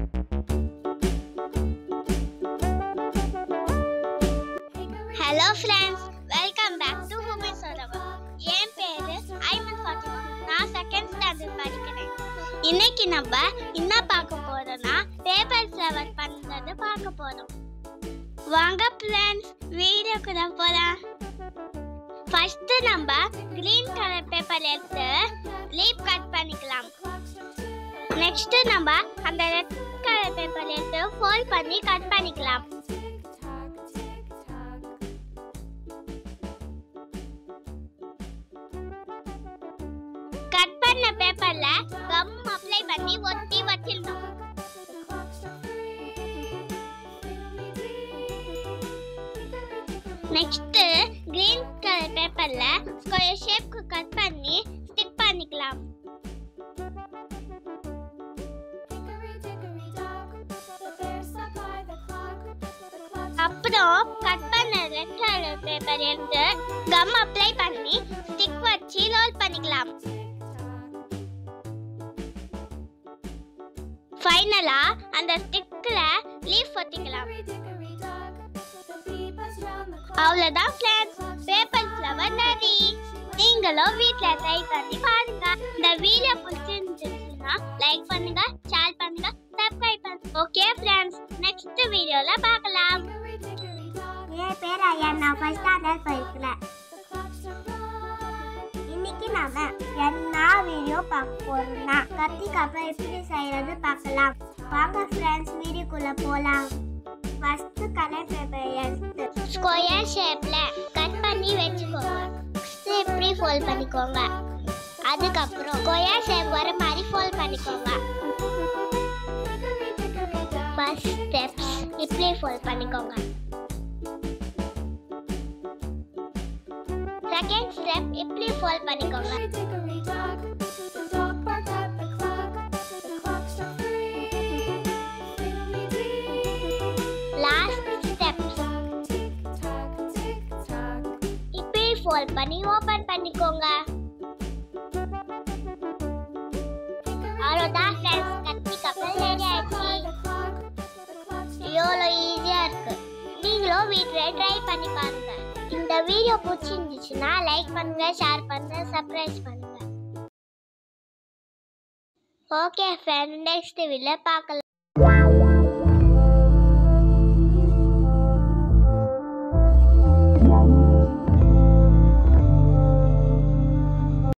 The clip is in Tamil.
Hello friends, welcome back to Women Solava. என் பேரு ஐமன் ஃபாத்திமா. நான் செகண்ட் ஸ்டாண்டர்ட் படிக்கிறேன். இன்னைக்கு நம்ம என்ன பார்க்க போறோம்னா பேப்பர் ஃப்ளவர் பண்றது பார்க்க போறோம். வாங்க ஃப்ரெண்ட்ஸ், வீடியோக்குள்ள போலாம். ஃபர்ஸ்ட் நம்ம கிரீன் கலர் பேப்பர் எடுத்து லீப் கட் பண்ணிக்கலாம். நெக்ஸ்ட் நம்ம அந்த ரெட் கலர் பேப்பர் எடுத்து ஃபோல்ட் பண்ணி கட் பண்ணிக்கலாம். கட் பண்ண பேப்பர்ல கம் அப்ளை பண்ணி ஒட்டி வச்சிடணும். நெக்ஸ்ட் கிரீன் கலர் பேப்பர்ல ஸ்கொயர் ஷேப்க்கு கட் பண்ணி ஸ்டிக் பண்ணிக்கலாம். அப்புறம் கட் பண்ண ரெட் கலர் பேப்பர் எடுத்து கம் அப்ளை பண்ணி ஸ்டிக் வச்சு ரோல் பண்ணிக்கலாம். ஃபைனலா அந்த ஸ்டிக்ல லீஃப் ஒட்டிக்கலாம். அவ்வளவுதான் ஃப்ரெண்ட்ஸ், பேப்பர் ஃப்ளவர் ரெடி. நீங்களும் வீட்ல ட்ரை பண்ணி பாருங்க. இந்த வீடியோ பிடிச்சிருந்துச்சுன்னா லைக் பண்ணுங்க, ஷேர் பண்ணுங்க, சப்ஸ்கிரைப் பண்ணுங்க. ஓகே ஃப்ரெண்ட்ஸ், நெக்ஸ்ட் வீடியோல பார்க்கலாம். என் பேர் ஐயா, நான் ஃபர்ஸ்ட் ஸ்டாண்டர்ட் படிக்கிறேன். இன்னைக்கு நாம என்ன வீடியோ பார்க்க போறோம்னா கத்திரிக்காய் எப்படி செய்யறது பார்க்கலாம். வாங்க ஃப்ரெண்ட்ஸ், வீடியோக்குள்ள போலாம். ஃபர்ஸ்ட் கலர் பேப்பர் எடுத்து ஸ்கொயர் ஷேப்ல கட் பண்ணி வெச்சுக்கோங்க. இப்படி ஃபோல்ட் பண்ணிக்கோங்க. அதுக்கப்புறம் ஸ்கொயர் ஷேப் வர மாதிரி ஃபோல்ட் பண்ணிக்கோங்க. ஃபர்ஸ்ட் ஸ்டெப்ஸ் இப்படி ஃபோல்ட் பண்ணிக்கோங்க. செகண்ட் ஸ்டெப் இப்படி ஃபோல்ட் பண்ணிக்கோங்க. லாஸ்ட் ஸ்டெப் இப்படி ஃபோல்ட் பண்ணி ஓபன் பண்ணிக்கோங்க. அவ்வளவுதான் ஃப்ரெண்ட்ஸ், கத்திரிக்காய் ரெடி ஆயிடுச்சு. எவ்வளோ ஈஸியா இருக்கு. நீங்களும் வீட்ல ட்ரை பண்ணி பாருங்க. இந்த வீடியோ பிடிச்சிருந்துச்சுன்னா லைக் பண்ணுங்க, ஷேர் பண்ணுங்க, சப்ஸ்கிரைப் பண்ணுங்க. ஓகே ஃப்ரெண்ட்ஸ், நெக்ஸ்ட் வீடியோல பார்க்கலாம்.